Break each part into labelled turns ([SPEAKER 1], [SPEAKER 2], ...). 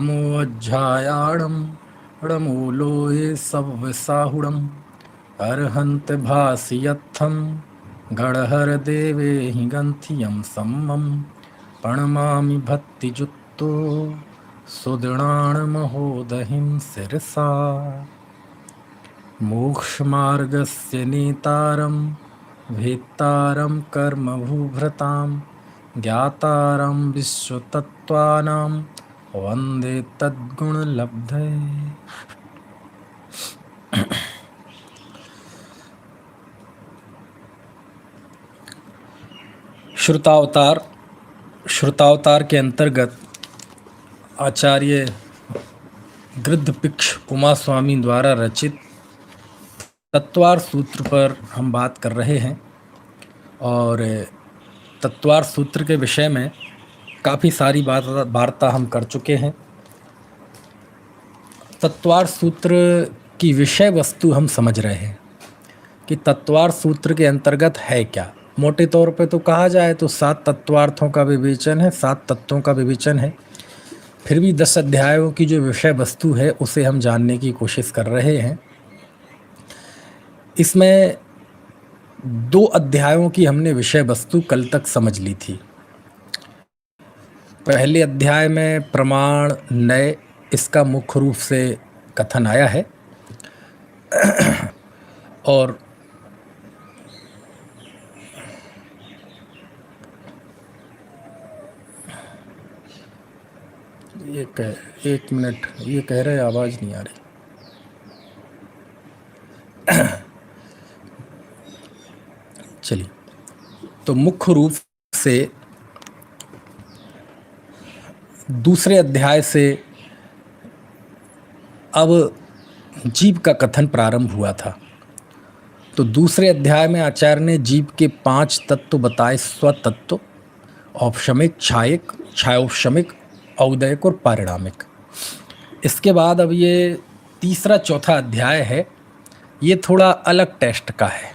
[SPEAKER 1] नमोऽध्यायाणं णमूलोऽये सव्यसाहुणम् अर्हन्त भासि यत्थं गणहरदेवे हि गन्थियं सम्मं प्रणमामि भक्तियुक्तो सुदृढाणमहोदहिं शिरसा मोक्षमार्गस्य नेतारं भेत्तारं कर्मभूभृतां ज्ञातारं विश्वतत्त्वानां वन्दे तद्गुणलब्धये। श्रुतावतार के अंतर्गत आचार्य गृद्धपिक्ष उमा स्वामी द्वारा रचित तत्वार सूत्र पर हम बात कर रहे हैं और तत्वार सूत्र के विषय में काफ़ी सारी वार्ता हम कर चुके हैं। तत्वार सूत्र की विषय वस्तु हम समझ रहे हैं कि तत्वार सूत्र के अंतर्गत है क्या। मोटे तौर पे तो कहा जाए तो 7 तत्वार्थों का विवेचन है, 7 तत्वों का विवेचन है। फिर भी 10 अध्यायों की जो विषय वस्तु है उसे हम जानने की कोशिश कर रहे हैं। इसमें 2 अध्यायों की हमने विषय वस्तु कल तक समझ ली थी। पहले अध्याय में प्रमाण नय इसका मुख्य रूप से कथन आया है और एक मिनट, ये कह रहे आवाज़ नहीं आ रही। चलिए, तो मुख्य रूप से दूसरे अध्याय से अब जीव का कथन प्रारंभ हुआ था। तो दूसरे अध्याय में आचार्य ने जीव के 5 तत्व बताए, स्वतत्व, औपशमिक, छायिक, छायोपशमिक, औदयिक और पारिणामिक। इसके बाद अब ये तीसरा चौथा अध्याय है, ये थोड़ा अलग टेस्ट का है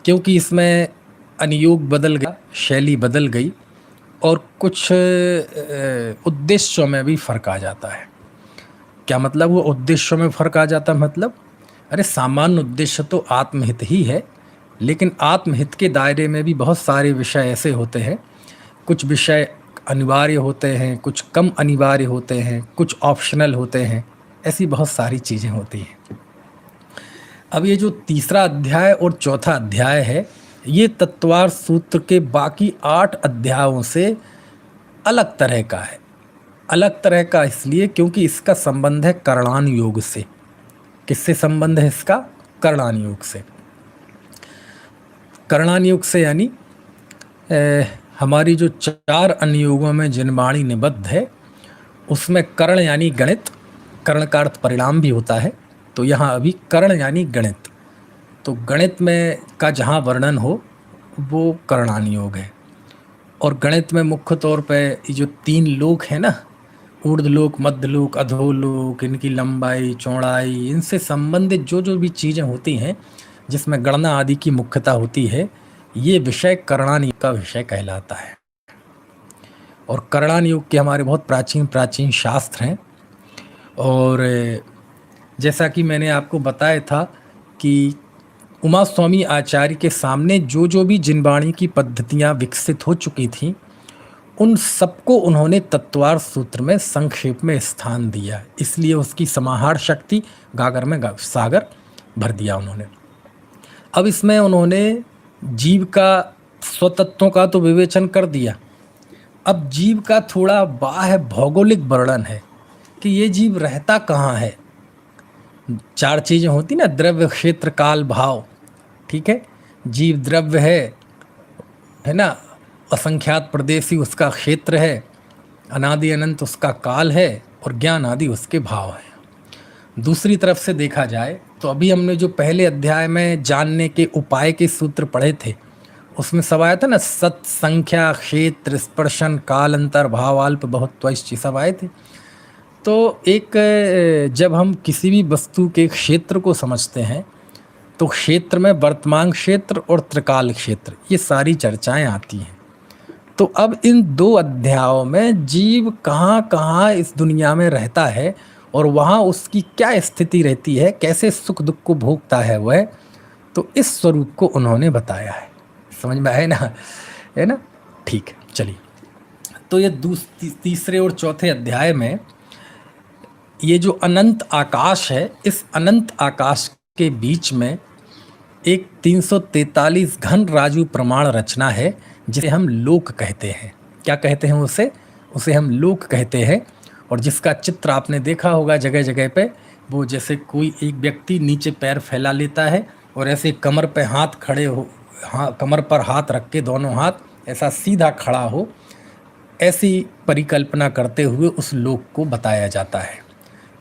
[SPEAKER 1] क्योंकि इसमें अनुयोग बदल गया, शैली बदल गई और कुछ उद्देश्यों में भी फर्क आ जाता है। क्या मतलब वो उद्देश्यों में फर्क आ जाता है? मतलब अरे सामान्य उद्देश्य तो आत्महित ही है, लेकिन आत्महित के दायरे में भी बहुत सारे विषय ऐसे होते हैं, कुछ विषय अनिवार्य होते हैं, कुछ कम अनिवार्य होते हैं, कुछ ऑप्शनल होते हैं, ऐसी बहुत सारी चीज़ें होती हैं। अब ये जो तीसरा अध्याय और चौथा अध्याय है, ये तत्वार सूत्र के बाकी 8 अध्यायों से अलग तरह का है। अलग तरह का इसलिए क्योंकि इसका संबंध है करणानुयोग से। किससे संबंध है इसका? करणानुयोग से। करणानुयोग से यानी हमारी जो 4 अनुयोगों में जिनवाणी निबद्ध है उसमें कर्ण यानी गणित, कर्ण का अर्थ परिणाम भी होता है, तो यहाँ अभी कर्ण यानी गणित। तो गणित में का जहाँ वर्णन हो वो करणानुयोग है। और गणित में मुख्य तौर पे ये जो 3 लोक हैं ना, ऊर्ध्वलोक, मध्यलोक, अधोलोक, इनकी लंबाई, चौड़ाई, इनसे संबंधित जो जो भी चीज़ें होती हैं जिसमें गणना आदि की मुख्यता होती है, ये विषय करणानुयोग का विषय कहलाता है। और करणानुयोग के हमारे बहुत प्राचीन शास्त्र हैं। और जैसा कि मैंने आपको बताया था कि उमा स्वामी आचार्य के सामने जो जो भी जिनवाणी की पद्धतियाँ विकसित हो चुकी थीं, उन सबको उन्होंने तत्वार सूत्र में संक्षेप में स्थान दिया, इसलिए उसकी समाहार शक्ति गागर में सागर भर दिया उन्होंने। अब इसमें उन्होंने जीव का स्वतत्वों का तो विवेचन कर दिया। अब जीव का थोड़ा बाह्य भौगोलिक वर्णन है कि ये जीव रहता कहाँ है। 4 चीज़ें होती ना, द्रव्य, क्षेत्र, काल, भाव। ठीक है, जीव द्रव्य है ना, असंख्यात प्रदेशी उसका क्षेत्र है, अनादि अनंत उसका काल है और ज्ञान आदि उसके भाव है। दूसरी तरफ से देखा जाए तो अभी हमने जो पहले अध्याय में जानने के उपाय के सूत्र पढ़े थे उसमें सब आया था ना, सत, संख्या, क्षेत्र, स्पर्शन, काल, अंतर, भावाल्प, बहुत्वश्च, सब आए थे। तो एक जब हम किसी भी वस्तु के क्षेत्र को समझते हैं तो क्षेत्र में वर्तमान क्षेत्र और त्रिकाल क्षेत्र, ये सारी चर्चाएं आती हैं। तो अब इन 2 अध्यायों में जीव कहाँ कहाँ इस दुनिया में रहता है और वहाँ उसकी क्या स्थिति रहती है, कैसे सुख दुख को भोगता है वह, तो इस स्वरूप को उन्होंने बताया है। समझ में आए ना, है ना? ठीक है, चलिए। तो ये तीसरे और चौथे अध्याय में ये जो अनंत आकाश है, इस अनंत आकाश के बीच में एक 343 घन राजू प्रमाण रचना है, जिसे हम लोक कहते हैं। क्या कहते हैं उसे? उसे हम लोक कहते हैं। और जिसका चित्र आपने देखा होगा जगह जगह पे, वो जैसे कोई एक व्यक्ति नीचे पैर फैला लेता है और ऐसे कमर पे हाथ खड़े हो, कमर पर हाथ रख के दोनों हाथ ऐसा सीधा खड़ा हो, ऐसी परिकल्पना करते हुए उस लोक को बताया जाता है,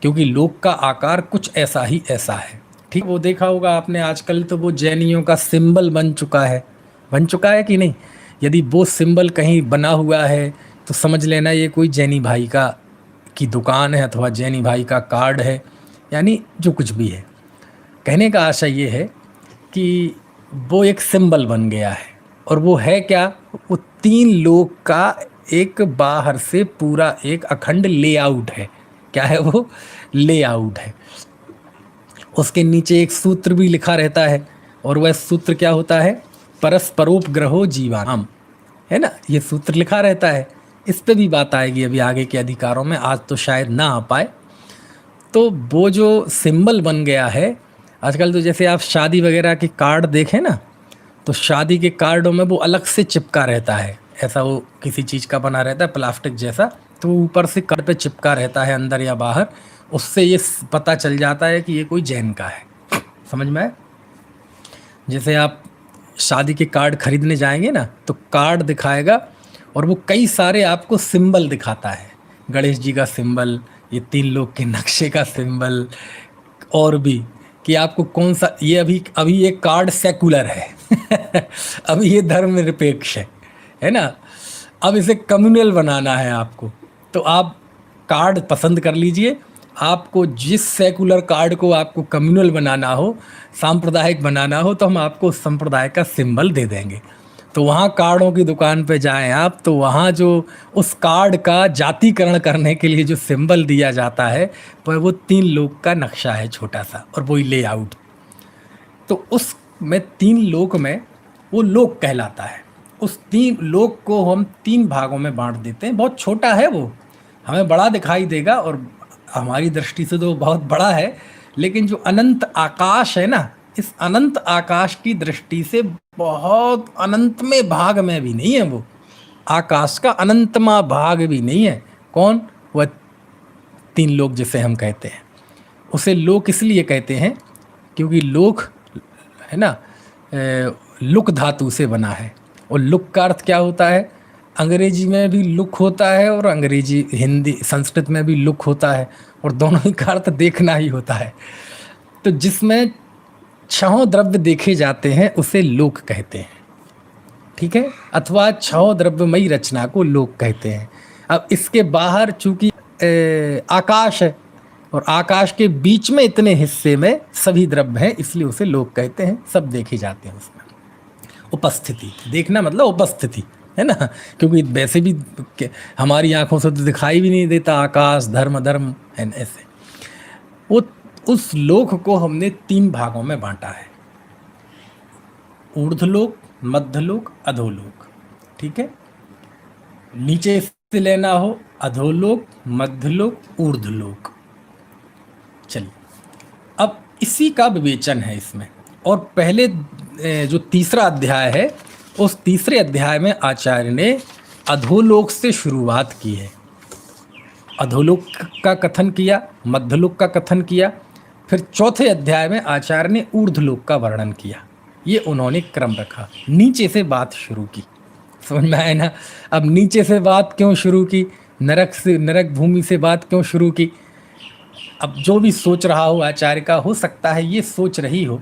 [SPEAKER 1] क्योंकि लोक का आकार कुछ ऐसा ही ऐसा है। ठीक, वो देखा होगा आपने, आजकल तो वो जैनियों का सिंबल बन चुका है कि नहीं? यदि वो सिंबल कहीं बना हुआ है तो समझ लेना ये कोई जैनी भाई की दुकान है अथवा जैनी भाई का कार्ड है, यानी जो कुछ भी है। कहने का आशय ये है कि वो एक सिंबल बन गया है। और वो है क्या? वो 3 लोक का एक बाहर से पूरा एक अखंड लेआउट है। क्या है वो? लेआउट है। उसके नीचे एक सूत्र भी लिखा रहता है, और वह सूत्र क्या होता है? परस्परोपग्रहो जीवानाम, है ना? ये सूत्र लिखा रहता है। इस पे भी बात आएगी अभी आगे के अधिकारों में, आज तो शायद ना आ पाए। तो वो जो सिंबल बन गया है आजकल, तो जैसे आप शादी वगैरह के कार्ड देखें ना, तो शादी के कार्डों में वो अलग से चिपका रहता है, ऐसा वो किसी चीज़ का बना रहता है प्लास्टिक जैसा, तो वो ऊपर से कार्ड पे चिपका रहता है अंदर या बाहर। उससे ये पता चल जाता है कि ये कोई जैन का है। समझ में आए? जैसे आप शादी के कार्ड खरीदने जाएंगे ना, तो कार्ड दिखाएगा और वो कई सारे आपको सिंबल दिखाता है। गणेश जी का सिंबल, ये 3 लोग के नक्शे का सिंबल, और भी कि आपको कौन सा, ये अभी ये कार्ड सेकुलर है अभी ये धर्मनिरपेक्ष है ना? अब इसे कम्युनल बनाना है आपको, तो आप कार्ड पसंद कर लीजिए। आपको जिस सेकुलर कार्ड को आपको कम्युनल बनाना हो, सांप्रदायिक बनाना हो, तो हम आपको उस संप्रदाय का सिंबल दे देंगे। तो वहाँ कार्डों की दुकान पे जाएं आप, तो वहाँ जो उस कार्ड का जातिकरण करने के लिए जो सिंबल दिया जाता है, पर वो 3 लोक का नक्शा है छोटा सा, और वही लेआउट। तो उस में 3 लोक में वो लोक कहलाता है। उस 3 लोक को हम 3 भागों में बांट देते हैं। बहुत छोटा है वो, हमें बड़ा दिखाई देगा और हमारी दृष्टि से तो बहुत बड़ा है, लेकिन जो अनंत आकाश है ना, इस अनंत आकाश की दृष्टि से बहुत अनंत में भाग में भी नहीं है। वो आकाश का अनंतमा भाग भी नहीं है। कौन? वह 3 लोक जिसे हम कहते हैं। उसे लोक इसलिए कहते हैं क्योंकि लोक है ना, लुक धातु से बना है। और लुक का अर्थ क्या होता है? अंग्रेजी में भी लुक होता है और अंग्रेजी हिंदी संस्कृत में भी लुक होता है, और दोनों ही का अर्थ देखना ही होता है। तो जिसमें 6 द्रव्य देखे जाते हैं उसे लोक कहते हैं, ठीक है? अथवा 6 द्रव्यमयी रचना को लोक कहते हैं। अब इसके बाहर चूंकि आकाश है, और आकाश के बीच में इतने हिस्से में सभी द्रव्य हैं, इसलिए उसे लोक कहते हैं। सब देखे जाते हैं उसमें। उपस्थिति, देखना मतलब उपस्थिति, है ना? क्योंकि वैसे भी हमारी आंखों से तो दिखाई भी नहीं देता आकाश, धर्म है ऐसे। वो उस लोक को हमने 3 भागों में बांटा है, ऊर्ध्वलोक, मध्यलोक, अधोलोक। ठीक है? नीचे से लेना हो, अधोलोक, मध्यलोक, ऊर्ध्वलोक। चलिए, अब इसी का विवेचन है इसमें। और पहले जो तीसरा अध्याय है, उस तीसरे अध्याय में आचार्य ने अधोलोक से शुरुआत की है। अधोलोक का कथन किया, मध्यलोक का कथन किया, फिर चौथे अध्याय में आचार्य ने ऊर्ध्वलोक का वर्णन किया। ये उन्होंने क्रम रखा, नीचे से बात शुरू की। समझ में आया ना? अब नीचे से बात क्यों शुरू की, नरक भूमि से बात क्यों शुरू की? अब जो भी सोच रहा हो आचार्य का, हो सकता है ये सोच रही हो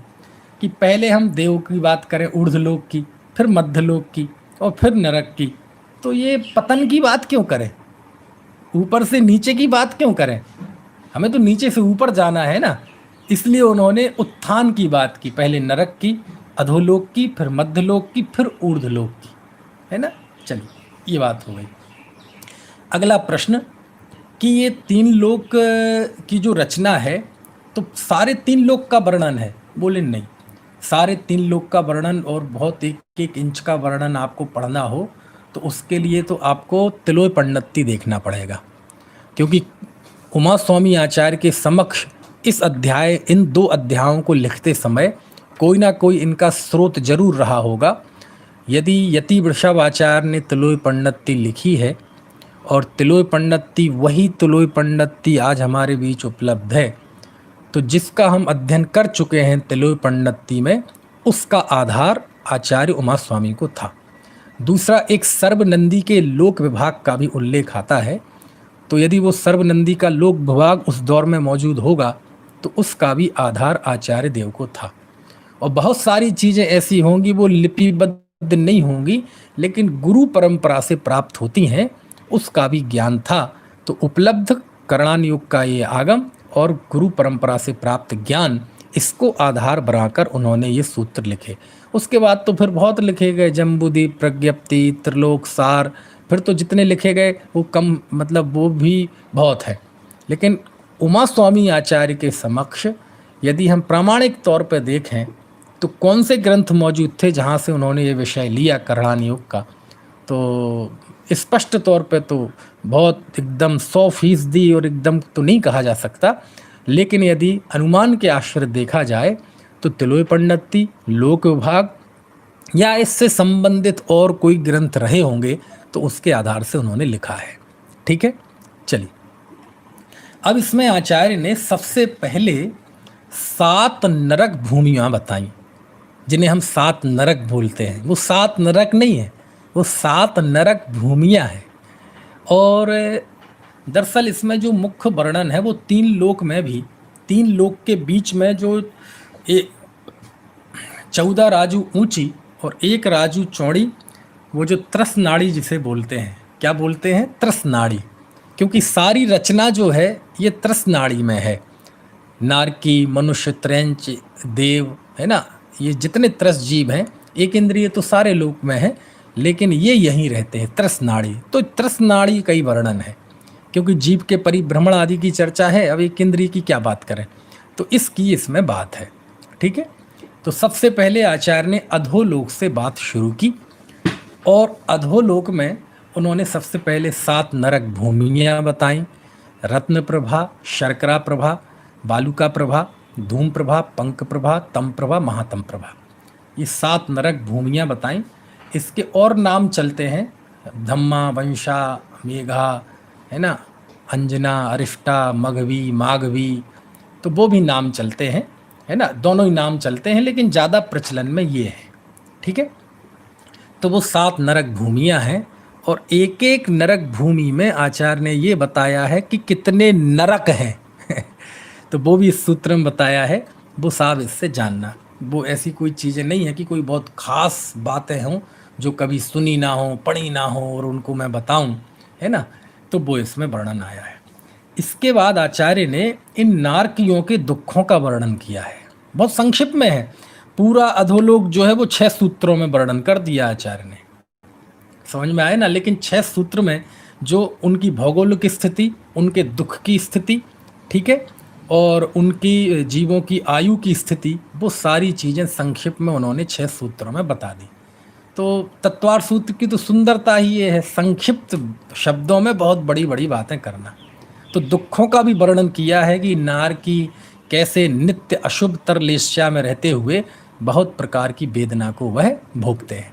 [SPEAKER 1] कि पहले हम देव की बात करें, ऊर्ध्वलोक की, फिर मध्यलोक की, और फिर नरक की। तो ये पतन की बात क्यों करें, ऊपर से नीचे की बात क्यों करें? हमें तो नीचे से ऊपर जाना है ना। इसलिए उन्होंने उत्थान की बात की, पहले नरक की, अधोलोक की, फिर मध्यलोक की, फिर ऊर्ध्वलोक की, है ना? चलिए, ये बात हो गई। अगला प्रश्न कि ये तीन लोक की जो रचना है, तो सारे तीन लोक का वर्णन है? बोले नहीं, सारे तीन लोक का वर्णन और बहुत एक एक इंच का वर्णन आपको पढ़ना हो तो उसके लिए तो आपको तिलोय पंडिती देखना पड़ेगा, क्योंकि उमा स्वामी आचार्य के समक्ष इन दो अध्यायों को लिखते समय कोई ना कोई इनका स्रोत जरूर रहा होगा। यदि यति वृषभाचार्य ने तिलोय पंडिती लिखी है और तिलोय पंडिती वही तिलोय पंडिती आज हमारे बीच उपलब्ध है, तो जिसका हम अध्ययन कर चुके हैं तिलोय पंडिती में, उसका आधार आचार्य उमा स्वामी को था। दूसरा, एक सर्वनंदी के लोक विभाग का भी उल्लेख आता है, तो यदि वो सर्वनंदी का लोक विभाग उस दौर में मौजूद होगा तो उसका भी आधार आचार्य देव को था। और बहुत सारी चीज़ें ऐसी होंगी वो लिपिबद्ध नहीं होंगी, लेकिन गुरु परंपरा से प्राप्त होती हैं, उसका भी ज्ञान था। तो उपलब्ध करणान युग का ये आगम और गुरु परंपरा से प्राप्त ज्ञान, इसको आधार बनाकर उन्होंने ये सूत्र लिखे। उसके बाद तो फिर बहुत लिखे गए, जम्बूदीप, प्रज्ञप्ति, त्रिलोक सार, फिर तो जितने लिखे गए वो कम, मतलब वो भी बहुत है। लेकिन उमा स्वामी आचार्य के समक्ष यदि हम प्रामाणिक तौर पर देखें तो कौन से ग्रंथ मौजूद थे जहाँ से उन्होंने ये विषय लिया करणान युग का, तो स्पष्ट तौर पे तो बहुत एकदम 100% और एकदम तो नहीं कहा जा सकता, लेकिन यदि अनुमान के आश्रय देखा जाए तो तिलोय पंडिती, लोक विभाग या इससे संबंधित और कोई ग्रंथ रहे होंगे तो उसके आधार से उन्होंने लिखा है। ठीक है, चलिए अब इसमें आचार्य ने सबसे पहले 7 नरक भूमियाँ बताई, जिन्हें हम 7 नरक बोलते हैं। वो 7 नरक नहीं है, वो 7 नरक भूमियाँ हैं। और दरअसल इसमें जो मुख्य वर्णन है वो 3 लोक में भी, 3 लोक के बीच में जो 14 राजू ऊंची और 1 राजू चौड़ी, वो जो त्रस नाड़ी जिसे बोलते हैं, क्या बोलते हैं? त्रस नाड़ी, क्योंकि सारी रचना जो है ये त्रस नाड़ी में है। नारकी, मनुष्य, त्रैंच, देव, है ना, ये जितने त्रस जीव हैं, एक इंद्रिय तो सारे लोक में है, लेकिन ये यहीं रहते हैं त्रस नाड़ी। तो त्रस नाड़ी का ही वर्णन है, क्योंकि जीव के परिभ्रमण आदि की चर्चा है, अब एक इंद्रिय की क्या बात करें, तो इसकी इसमें बात है। ठीक है, तो सबसे पहले आचार्य ने अधोलोक से बात शुरू की, और अधोलोक में उन्होंने सबसे पहले 7 नरक भूमियाँ बताईं। रत्न प्रभा, शर्करा प्रभा, बालुका प्रभा, धूम प्रभा, पंक प्रभा, तम प्रभा, महातम प्रभा, ये 7 नरक भूमियाँ बताईं। इसके और नाम चलते हैं, धम्मा, वंशा, मेघा, है ना, अंजना, अरिष्टा, मघवी, माघवी, तो वो भी नाम चलते हैं, है ना, दोनों ही नाम चलते हैं, लेकिन ज़्यादा प्रचलन में ये है। ठीक है, तो वो 7 नरक भूमियाँ हैं, और एक एक नरक भूमि में आचार्य ने ये बताया है कि कितने नरक हैं तो वो भी इस सूत्र में बताया है, वो साहब इससे जानना। वो ऐसी कोई चीज़ें नहीं है कि कोई बहुत ख़ास बातें हों जो कभी सुनी ना हो, पढ़ी ना हो और उनको मैं बताऊं, है ना, तो वो इसमें वर्णन आया है। इसके बाद आचार्य ने इन नारकियों के दुखों का वर्णन किया है, बहुत संक्षिप्त में है। पूरा अधोलोक जो है वो 6 सूत्रों में वर्णन कर दिया आचार्य ने, समझ में आए ना। लेकिन 6 सूत्र में जो उनकी भौगोलिक स्थिति, उनके दुख की स्थिति, ठीक है, और उनकी जीवों की आयु की स्थिति, वो सारी चीज़ें संक्षिप्त में उन्होंने 6 सूत्रों में बता दी। तो तत्वार सूत्र की तो सुंदरता ही ये है, संक्षिप्त शब्दों में बहुत बड़ी बड़ी बातें करना। तो दुखों का भी वर्णन किया है कि नार की कैसे नित्य अशुभ तरलेश्या में रहते हुए बहुत प्रकार की वेदना को वह भोगते हैं।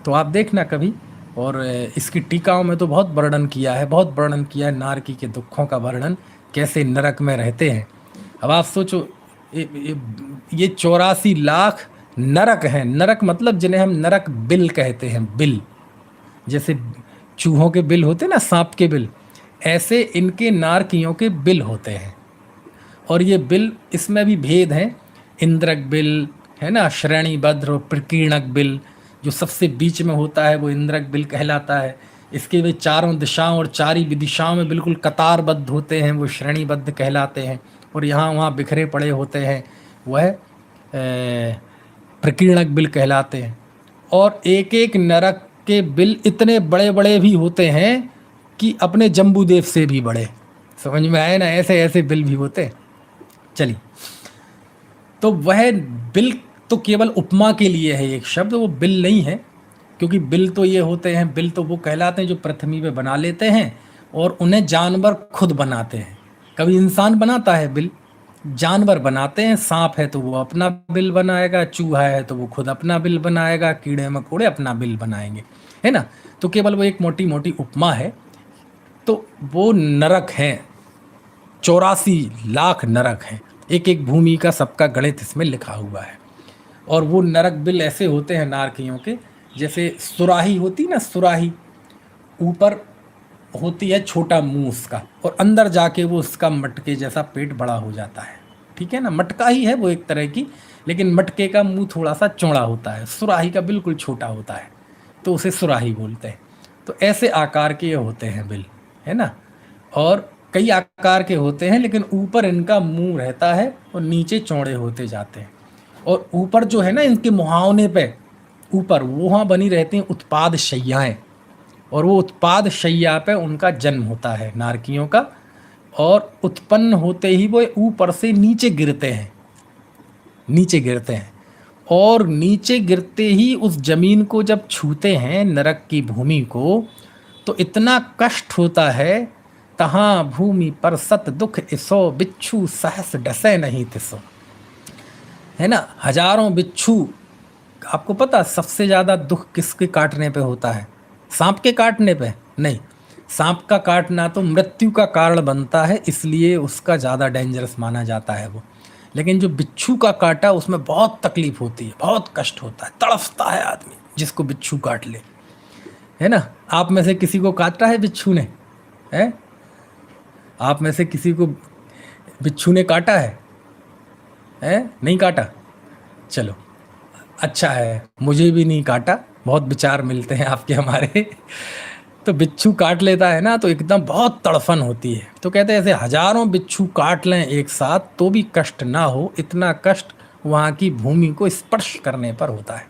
[SPEAKER 1] तो आप देखना कभी, और इसकी टीकाओं में तो बहुत वर्णन किया है, बहुत वर्णन किया है नारकी के दुखों का वर्णन, कैसे नरक में रहते हैं। अब आप सोचो, ये 84 लाख नरक हैं। नरक मतलब जिन्हें हम नरक बिल कहते हैं, बिल, जैसे चूहों के बिल होते हैं ना, सांप के बिल, ऐसे इनके नारकियों के बिल होते हैं। और ये बिल, इसमें भी भेद हैं, इंद्रक बिल, है ना, श्रेणीबद्ध और प्रकीर्णक बिल, जो सबसे बीच में होता है वो इंद्रक बिल कहलाता है। इसके वे चारों दिशाओं और चारी दिशाओं में बिल्कुल कतारबद्ध होते हैं, वो श्रेणीबद्ध कहलाते हैं। और यहाँ वहाँ बिखरे पड़े होते हैं, वह प्रकीर्णक बिल कहलाते हैं। और एक एक नरक के बिल इतने बड़े बड़े भी होते हैं कि अपने जम्बूदेव से भी बड़े। समझ में आए ना, ऐसे ऐसे बिल भी होते हैं। चलिए, तो वह बिल तो केवल उपमा के लिए है एक शब्द, वो बिल नहीं है, क्योंकि बिल तो ये होते हैं, बिल तो वो कहलाते हैं जो पृथ्वी पे बना लेते हैं और उन्हें जानवर खुद बनाते हैं। कभी इंसान बनाता है बिल, जानवर बनाते हैं। सांप है तो वो अपना बिल बनाएगा, चूहा है तो वो खुद अपना बिल बनाएगा, कीड़े मकोड़े अपना बिल बनाएंगे, है ना। तो केवल वो एक मोटी मोटी उपमा है। तो वो नरक हैं, 84 लाख नरक हैं, एक एक भूमि का सबका गणित इसमें लिखा हुआ है। और वो नरक बिल ऐसे होते हैं नारकियों के, जैसे सुराही होती ना, सुराही ऊपर होती है छोटा मुंह उसका, और अंदर जाके वो उसका मटके जैसा पेट बड़ा हो जाता है। ठीक है ना, मटका ही है वो एक तरह की, लेकिन मटके का मुंह थोड़ा सा चौड़ा होता है, सुराही का बिल्कुल छोटा होता है, तो उसे सुराही बोलते हैं। तो ऐसे आकार के ये होते हैं बिल, है ना। और कई आकार के होते हैं, लेकिन ऊपर इनका मुंह रहता है और नीचे चौड़े होते जाते हैं। और ऊपर जो है ना इनके मुहावने पे ऊपर वहाँ बनी रहती हैं उत्पाद शैयाएँ, और वो उत्पाद शैया पे उनका जन्म होता है नारकियों का। और उत्पन्न होते ही वो ऊपर से नीचे गिरते हैं, नीचे गिरते हैं, और नीचे गिरते ही उस जमीन को जब छूते हैं, नरक की भूमि को, तो इतना कष्ट होता है, तहाँ भूमि पर सत दुख इसो, बिच्छू सहस डसे नहीं तिसो, है ना। हजारों बिच्छू, आपको पता सबसे ज़्यादा दुख किसके काटने पे होता है? सांप के काटने पे नहीं, सांप का काटना तो मृत्यु का कारण बनता है, इसलिए उसका ज़्यादा डेंजरस माना जाता है वो। लेकिन जो बिच्छू का काटा उसमें बहुत तकलीफ होती है, बहुत कष्ट होता है, तड़फता है आदमी जिसको बिच्छू काट ले, है ना। आप में से किसी को काटा है बिच्छू ने? है, आप में से किसी को बिच्छू ने काटा है? नहीं काटा? चलो अच्छा है, मुझे भी नहीं काटा, बहुत विचार मिलते हैं आपके हमारे। तो बिच्छू काट लेता है ना तो एकदम बहुत तड़फन होती है। तो कहते हैं ऐसे हजारों बिच्छू काट लें एक साथ तो भी कष्ट ना हो, इतना कष्ट वहाँ की भूमि को स्पर्श करने पर होता है।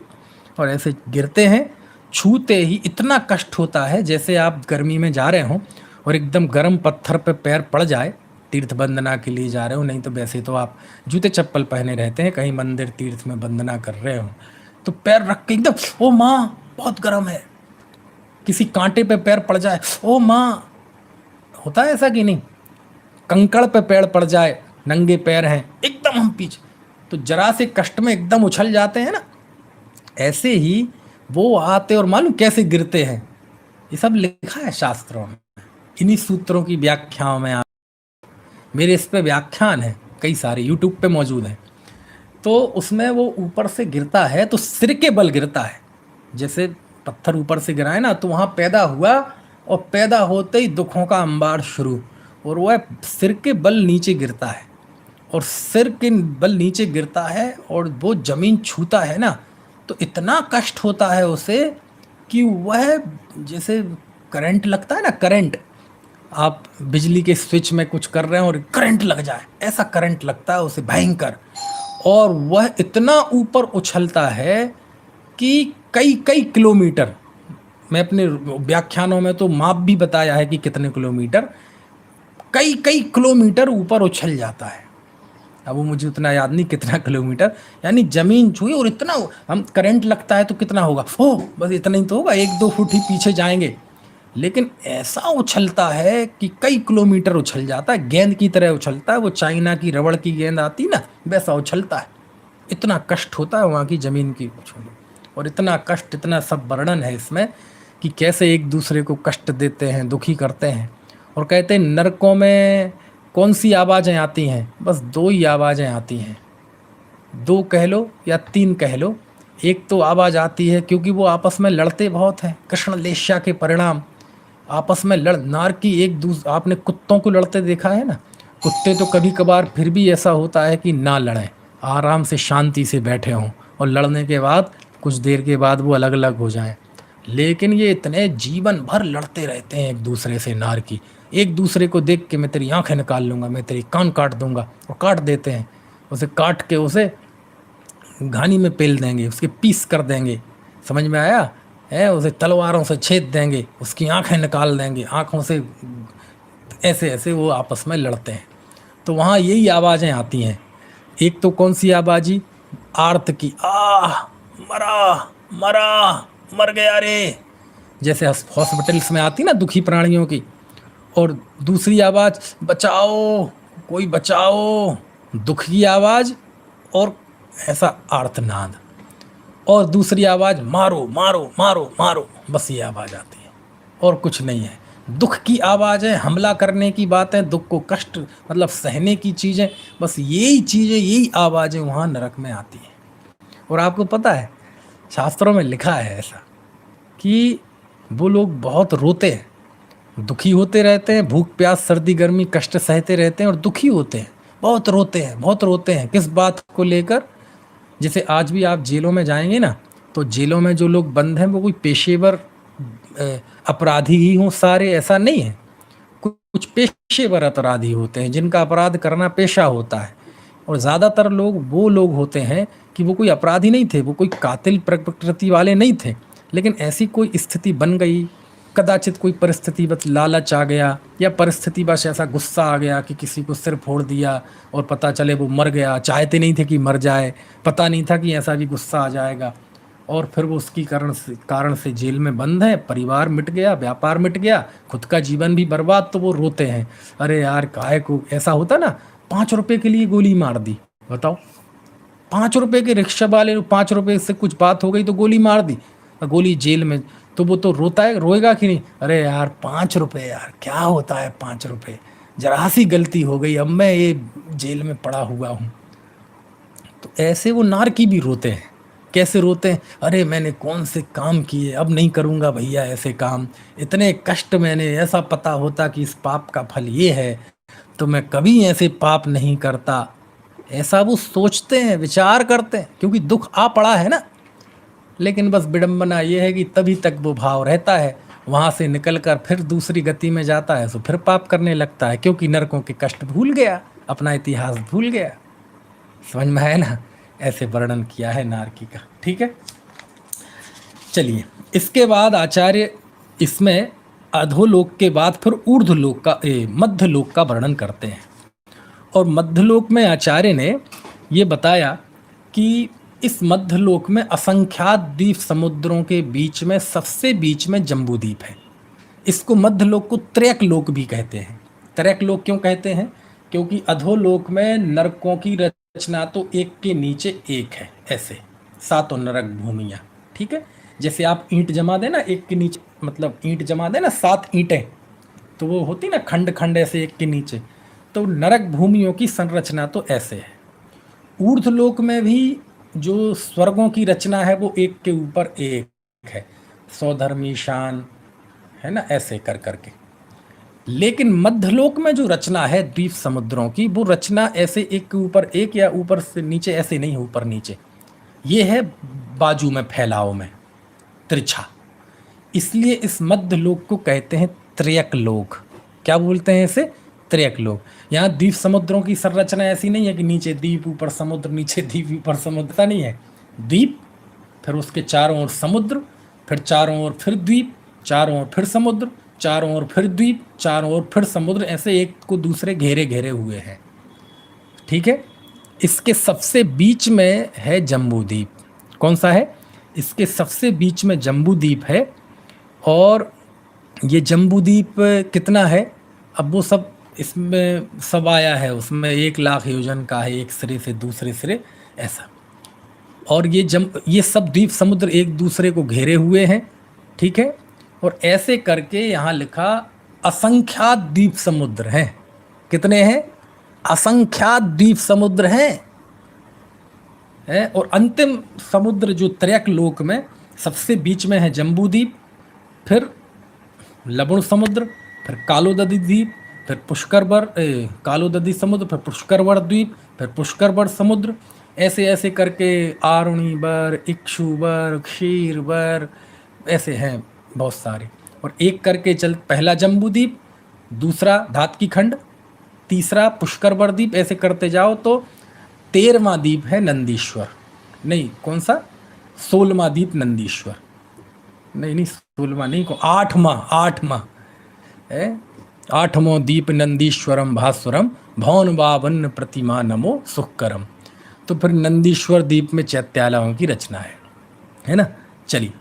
[SPEAKER 1] और ऐसे गिरते हैं, छूते ही इतना कष्ट होता है, जैसे आप गर्मी में जा रहे हों और एकदम गर्म पत्थर पे पैर पड़ जाए, तीर्थ वंदना के लिए जा रहे हो, नहीं तो वैसे तो आप जूते चप्पल पहने रहते हैं, कहीं मंदिर तीर्थ में वंदना कर रहे हो, तो पैर रख के एकदम ओ माँ बहुत गर्म है, किसी कांटे पे पैर पड़ जाए ओ माँ, होता है ऐसा कि नहीं? कंकड़ पे पैर पड़ जाए, नंगे पैर हैं एकदम हम पीछे, तो जरा से कष्ट में एकदम उछल जाते हैं ना। ऐसे ही वो आते और मालूम कैसे गिरते हैं, ये सब लिखा है शास्त्रों में, इन्हीं सूत्रों की व्याख्याओं में। मेरे इस पे व्याख्यान है कई सारे, यूट्यूब पे मौजूद हैं। तो उसमें वो ऊपर से गिरता है तो सिर के बल गिरता है, जैसे पत्थर ऊपर से गिरा है ना, तो वहाँ पैदा हुआ, और पैदा होते ही दुखों का अंबार शुरू, और वह सिर के बल नीचे गिरता है, और सिर के बल नीचे गिरता है और वो जमीन छूता है ना, तो इतना कष्ट होता है उसे कि वह जैसे करंट लगता है ना, करंट, आप बिजली के स्विच में कुछ कर रहे हैं और करंट लग जाए, ऐसा करंट लगता है उसे भयंकर। और वह इतना ऊपर उछलता है कि कई कई किलोमीटर, मैं अपने व्याख्यानों में तो माप भी बताया है कि कितने किलोमीटर, कई कई किलोमीटर ऊपर उछल जाता है। अब वो मुझे उतना याद नहीं कितना किलोमीटर, यानी जमीन छुई, और इतना हम करंट लगता है तो कितना होगा, हो बस इतना ही तो होगा, 1-2 फुट ही पीछे जाएंगे, लेकिन ऐसा उछलता है कि कई किलोमीटर उछल जाता है, गेंद की तरह उछलता है, वो चाइना की रबड़ की गेंद आती ना वैसा उछलता है। इतना कष्ट होता है वहाँ की ज़मीन की उछल, और इतना कष्ट, इतना सब वर्णन है इसमें कि कैसे एक दूसरे को कष्ट देते हैं, दुखी करते हैं। और कहते हैं नरकों में कौन सी आवाज़ें आती हैं? बस 2 ही आवाज़ें आती हैं, 2 कह लो या 3 कह लो। एक तो आवाज़ आती है क्योंकि वो आपस में लड़ते बहुत हैं, कृष्ण लेस्या के परिणाम, आपस में लड़ नार की एक दूसरे, आपने कुत्तों को लड़ते देखा है ना, कुत्ते तो कभी कभार फिर भी ऐसा होता है कि ना लड़ें, आराम से शांति से बैठे हों, और लड़ने के बाद कुछ देर के बाद वो अलग अलग हो जाएं। लेकिन ये इतने जीवन भर लड़ते रहते हैं एक दूसरे से, नार की, एक दूसरे को देख के मैं तेरी आंखें निकाल लूँगा, मैं तेरी कान काट दूंगा, और काट देते हैं उसे, काट के उसे घानी में पेल देंगे, उसके पीस कर देंगे। समझ में आया? है, उसे तलवारों से छेद देंगे, उसकी आंखें निकाल देंगे, आंखों से ऐसे ऐसे वो आपस में लड़ते हैं। तो वहाँ यही आवाज़ें आती हैं। एक तो कौन सी आवाज़ी, आर्त की, मरा मरा, मर गया रे, जैसे हॉस्पिटल्स में आती ना दुखी प्राणियों की। और दूसरी आवाज़, बचाओ, कोई बचाओ, दुख की आवाज़, और ऐसा आर्तनाद। और दूसरी आवाज़, मारो मारो मारो मारो, बस ये आवाज़ आती है और कुछ नहीं है। दुख की आवाज़ें, हमला करने की बातें, दुख को कष्ट मतलब सहने की चीज़ें, बस यही चीज़ें, यही आवाज़ें वहाँ नरक में आती हैं। और आपको पता है, शास्त्रों में लिखा है ऐसा कि वो लोग बहुत रोते हैं, दुखी होते रहते हैं, भूख प्यास सर्दी गर्मी कष्ट सहते रहते हैं और दुखी होते हैं, बहुत रोते हैं, बहुत रोते हैं। किस बात को लेकर? जैसे आज भी आप जेलों में जाएंगे ना, तो जेलों में जो लोग बंद हैं वो कोई पेशेवर अपराधी ही हों सारे, ऐसा नहीं है। कुछ पेशेवर अपराधी होते हैं जिनका अपराध करना पेशा होता है। और ज़्यादातर लोग वो लोग होते हैं कि वो कोई अपराधी नहीं थे, वो कोई कातिल प्रकृति वाले नहीं थे, लेकिन ऐसी कोई स्थिति बन गई, कदाचित कोई परिस्थिति बस लालच आ गया, या परिस्थिति बस ऐसा गुस्सा आ गया कि किसी को सिर फोड़ दिया और पता चले वो मर गया, चाहते नहीं थे कि मर जाए, पता नहीं था कि ऐसा भी गुस्सा आ जाएगा, और फिर वो उसकी कारण से जेल में बंद है, परिवार मिट गया, व्यापार मिट गया, खुद का जीवन भी बर्बाद, तो वो रोते हैं, अरे यार काहे को ऐसा होता ना, 5 रुपए के लिए गोली मार दी, बताओ, 5 रुपए के रिक्शा वाले, 5 रुपए से कुछ बात हो गई तो गोली मार दी, गोली जेल में, तो वो तो रोता है, रोएगा कि नहीं, अरे यार 5 रुपए, यार क्या होता है 5 रुपए, जरा सी गलती हो गई, अब मैं ये जेल में पड़ा हुआ हूँ। तो ऐसे वो नारकी भी रोते हैं। कैसे रोते हैं, अरे मैंने कौन से काम किए, अब नहीं करूँगा भैया ऐसे काम, इतने कष्ट मैंने, ऐसा पता होता कि इस पाप का फल ये है तो मैं कभी ऐसे पाप नहीं करता। ऐसा वो सोचते हैं, विचार करते हैं, क्योंकि दुख आ पड़ा है ना। लेकिन बस विडंबना ये है कि तभी तक वो भाव रहता है, वहाँ से निकलकर फिर दूसरी गति में जाता है तो फिर पाप करने लगता है, क्योंकि नरकों के कष्ट भूल गया, अपना इतिहास भूल गया। समझ में आया ना? ऐसे वर्णन किया है नारकी का। ठीक है, चलिए इसके बाद आचार्य इसमें अधोलोक के बाद फिर ऊर्ध्वलोक का मध्यलोक का वर्णन करते हैं। और मध्यलोक में आचार्य ने ये बताया कि इस मध्यलोक में असंख्यात द्वीप समुद्रों के बीच में सबसे बीच में जम्बूद्वीप है। इसको मध्यलोक को त्रयकलोक भी कहते हैं। त्रयकलोक क्यों कहते हैं? क्योंकि अधोलोक में नरकों की रचना तो एक के नीचे एक है, ऐसे 7 नरक भूमियाँ। ठीक है, जैसे आप ईंट जमा देना एक के नीचे, मतलब ईंट जमा देना 7 ईंटें, तो वो होती ना खंड खंड ऐसे एक के नीचे, तो नरक भूमियों की संरचना तो ऐसे है। ऊर्ध्वलोक में भी जो स्वर्गों की रचना है वो एक के ऊपर एक है, सौधर्मी शान, है ना, ऐसे कर करके। लेकिन मध्यलोक में जो रचना है द्वीप समुद्रों की, वो रचना ऐसे एक के ऊपर एक या ऊपर से नीचे ऐसे नहीं, ऊपर नीचे, ये है बाजू में, फैलाव में, तिरछा। इसलिए इस मध्यलोक को कहते हैं त्रयकलोक। क्या बोलते हैं इसे? त्रयकलोक। यहाँ द्वीप समुद्रों की संरचना ऐसी नहीं है कि नीचे द्वीप ऊपर समुद्र, नीचे द्वीप ऊपर समुद्र, ऐसा नहीं है। द्वीप, फिर उसके चारों ओर समुद्र, फिर चारों ओर फिर द्वीप, चारों ओर फिर समुद्र, चारों ओर फिर द्वीप, चारों ओर फिर समुद्र, ऐसे एक को दूसरे घेरे घेरे हुए हैं। ठीक है, इसके सबसे बीच में है जम्बूद्वीप। कौन सा है? इसके सबसे बीच में जम्बूद्वीप है। और ये जम्बूद्वीप कितना है, अब वो सब इसमें सब आया है, उसमें 1 लाख योजन का है, एक सिरे से दूसरे सिरे, ऐसा। और ये सब द्वीप समुद्र एक दूसरे को घेरे हुए हैं। ठीक है, और ऐसे करके यहाँ लिखा असंख्यात द्वीप समुद्र हैं। कितने हैं? असंख्यात द्वीप समुद्र हैं। और अंतिम समुद्र जो त्रयकलोक में सबसे बीच में है जम्बूद्वीप, फिर लवण समुद्र, फिर कालोदधी द्वीप, फिर पुष्करवर कालोदधी समुद्र, फिर पुष्करवर द्वीप, फिर पुष्करवर समुद्र, ऐसे ऐसे करके आरुणीवर, इक्षुवर, क्षीरवर, ऐसे हैं बहुत सारे। और एक करके चल, पहला जम्बूद्वीप, दूसरा धातकी खंड, तीसरा पुष्करवर द्वीप, ऐसे करते जाओ तो 13वां द्वीप है नंदीश्वर। नहीं, कौन सा? 16वां द्वीप नंदीश्वर। नहीं नहीं, 16वां नहीं को, 8वां है। 8वां दीप नंदीश्वरम भास्वरम भवन बावन प्रतिमा नमो सुखकरम। तो फिर नंदीश्वर द्वीप में चैत्यालयों की रचना है ना। चलिए,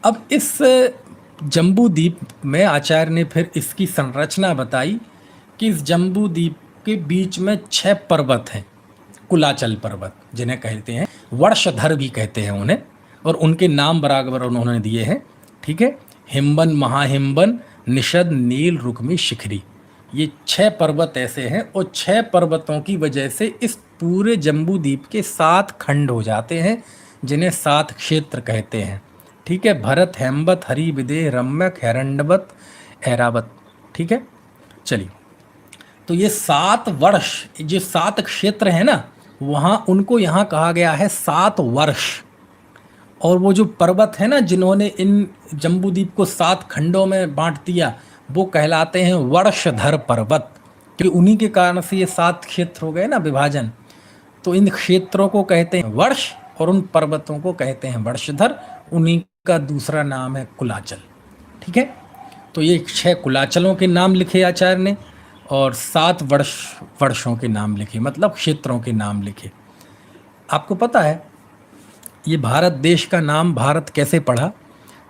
[SPEAKER 1] अब इस जम्बू द्वीप में आचार्य ने फिर इसकी संरचना बताई कि इस जम्बू द्वीप के बीच में 6 पर्वत हैं, कुलाचल पर्वत जिन्हें कहते हैं, वर्षधर भी कहते हैं उन्हें, और उनके नाम बराबर उन्होंने दिए हैं। ठीक है, हिम्बन, महाहिम्बन, निषद, नील, रुक्मी, शिखरी, ये 6 पर्वत ऐसे हैं, और 6 पर्वतों की वजह से इस पूरे जम्बू द्वीप के 7 खंड हो जाते हैं, जिन्हें 7 क्षेत्र कहते हैं। ठीक है, भरत, हेमवत, हरि, विदेह, रम्यक, हैरण्डवत, ऐरावत। ठीक है, चलिए, तो ये 7 वर्ष, जो 7 क्षेत्र है ना, वहाँ उनको यहाँ कहा गया है 7 वर्ष। और वो जो पर्वत है ना, जिन्होंने इन जम्बूद्वीप को 7 खंडों में बांट दिया, वो कहलाते हैं वर्षधर पर्वत, क्योंकि उन्हीं के कारण से ये 7 क्षेत्र हो गए ना, विभाजन। तो इन क्षेत्रों को कहते हैं वर्ष, और उन पर्वतों को कहते हैं वर्षधर। उन्हीं का दूसरा नाम है कुलाचल। ठीक है, तो ये 6 कुलाचलों के नाम लिखे आचार्य ने, और 7 वर्षों के नाम लिखे, मतलब क्षेत्रों के नाम लिखे। आपको पता है ये भारत देश का नाम भारत कैसे पड़ा?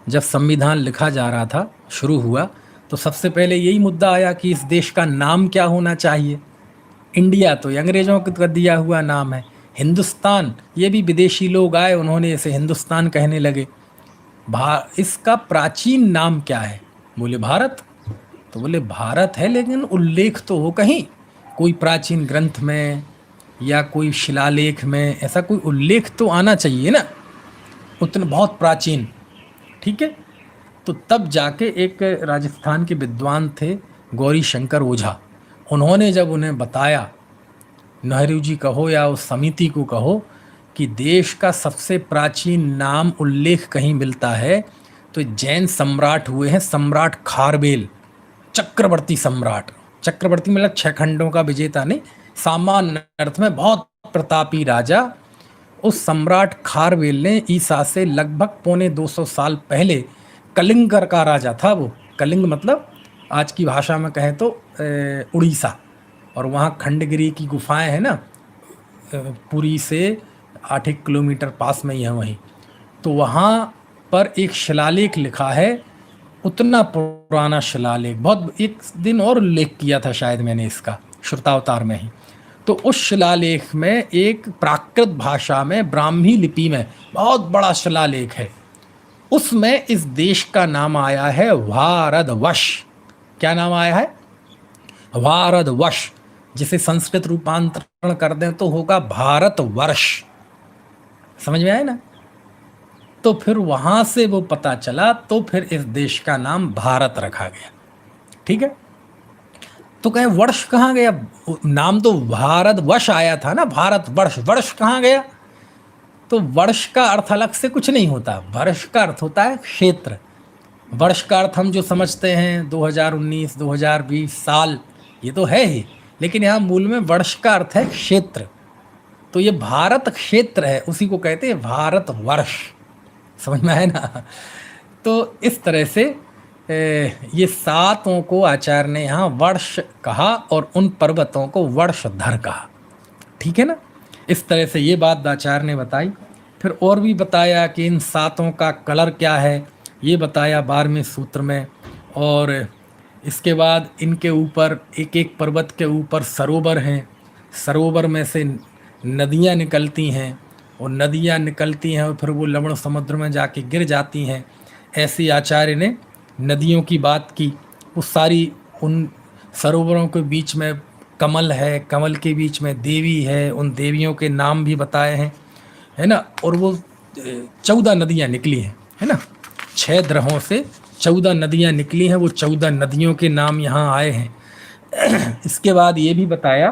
[SPEAKER 1] जब संविधान लिखा जा रहा था, शुरू हुआ, तो सबसे पहले यही मुद्दा आया कि इस देश का नाम क्या होना चाहिए। इंडिया तो अंग्रेजों का दिया हुआ नाम है, हिंदुस्तान ये भी विदेशी लोग आए, उन्होंने इसे हिंदुस्तान कहने लगे। इसका प्राचीन नाम क्या है? बोले भारत। तो बोले भारत है, लेकिन उल्लेख तो हो कहीं, कोई प्राचीन ग्रंथ में या कोई शिलालेख में, ऐसा कोई उल्लेख तो आना चाहिए ना, उतना बहुत प्राचीन। ठीक है, तो तब जाके एक राजस्थान के विद्वान थे गौरी शंकर ओझा, उन्होंने जब उन्हें बताया, नेहरू जी कहो या उस समिति को कहो, कि देश का सबसे प्राचीन नाम उल्लेख कहीं मिलता है तो जैन सम्राट हुए हैं, सम्राट खारवेल, चक्रवर्ती सम्राट। चक्रवर्ती मतलब 6 खंडों का विजेता नहीं, सामान्य अर्थ में बहुत प्रतापी राजा। उस सम्राट खारवेल ने ईसा से लगभग 250 साल पहले, कलिंग का राजा था वो, कलिंग मतलब आज की भाषा में कहें तो उड़ीसा, और वहाँ खंडगिरी की गुफाएं हैं ना, पुरी से 8 किलोमीटर पास में ही है वहीं। तो वहाँ पर एक शिलालेख लिखा है, उतना पुराना शिलालेख, बहुत, एक दिन और उल्लेख किया था शायद मैंने इसका श्रुतावतार में ही। तो उस शिलालेख में एक प्राकृत भाषा में, ब्राह्मी लिपि में बहुत बड़ा शिलालेख है, उसमें इस देश का नाम आया है भारतवर्ष। क्या नाम आया है? भारतवर्ष। जिसे संस्कृत रूपांतरण कर दें तो होगा भारतवर्ष। समझ में आया ना? तो फिर वहां से वो पता चला, तो फिर इस देश का नाम भारत रखा गया। ठीक है, तो कहें वर्ष कहाँ गया? नाम तो भारतवर्ष आया था ना, भारतवर्ष, वर्ष कहाँ गया? तो वर्ष का अर्थ अलग से कुछ नहीं होता, वर्ष का अर्थ होता है क्षेत्र। वर्ष का अर्थ हम जो समझते हैं 2019, 2020 साल, ये तो है ही, लेकिन यहाँ मूल में वर्ष का अर्थ है क्षेत्र। तो ये भारत क्षेत्र है, उसी को कहते हैं भारतवर्ष। समझ में आया ना? तो इस तरह से ये 7 को आचार्य ने यहाँ वर्ष कहा, और उन पर्वतों को वर्षधर कहा। ठीक है ना? इस तरह से ये बात आचार्य ने बताई। फिर और भी बताया कि इन 7 का कलर क्या है, ये बताया 12वें सूत्र में। और इसके बाद इनके ऊपर, एक एक पर्वत के ऊपर सरोवर हैं, सरोवर में से नदियाँ निकलती हैं, और नदियाँ निकलती हैं और फिर वो लवण समुद्र में जाके गिर जाती हैं। ऐसी आचार्य ने नदियों की बात की। वो सारी, उन सरोवरों के बीच में कमल है, कमल के बीच में देवी है, उन देवियों के नाम भी बताए हैं, है ना। और वो 14 नदियाँ निकली हैं, है ना, 6 ग्रहों से 14 नदियाँ निकली हैं, वो 14 नदियों के नाम यहाँ आए हैं। इसके बाद ये भी बताया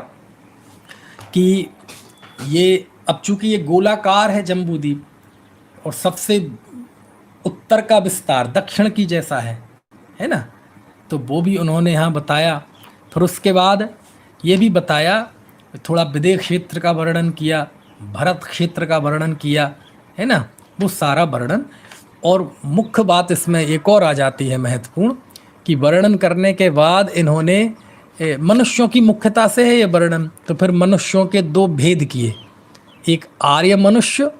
[SPEAKER 1] कि ये, अब चूंकि ये गोलाकार है जम्बूद्वीप, और सबसे उत्तर का विस्तार दक्षिण की जैसा है ना, तो वो भी उन्होंने यहाँ बताया। फिर उसके बाद ये भी बताया, थोड़ा विदेह क्षेत्र का वर्णन किया, भरत क्षेत्र का वर्णन किया, है ना, वो सारा वर्णन और मुख्य बात इसमें एक और आ जाती है महत्वपूर्ण, कि वर्णन करने के बाद इन्होंने मनुष्यों की मुख्यता से है ये वर्णन, तो फिर मनुष्यों के दो भेद किए, एक आर्य मनुष्य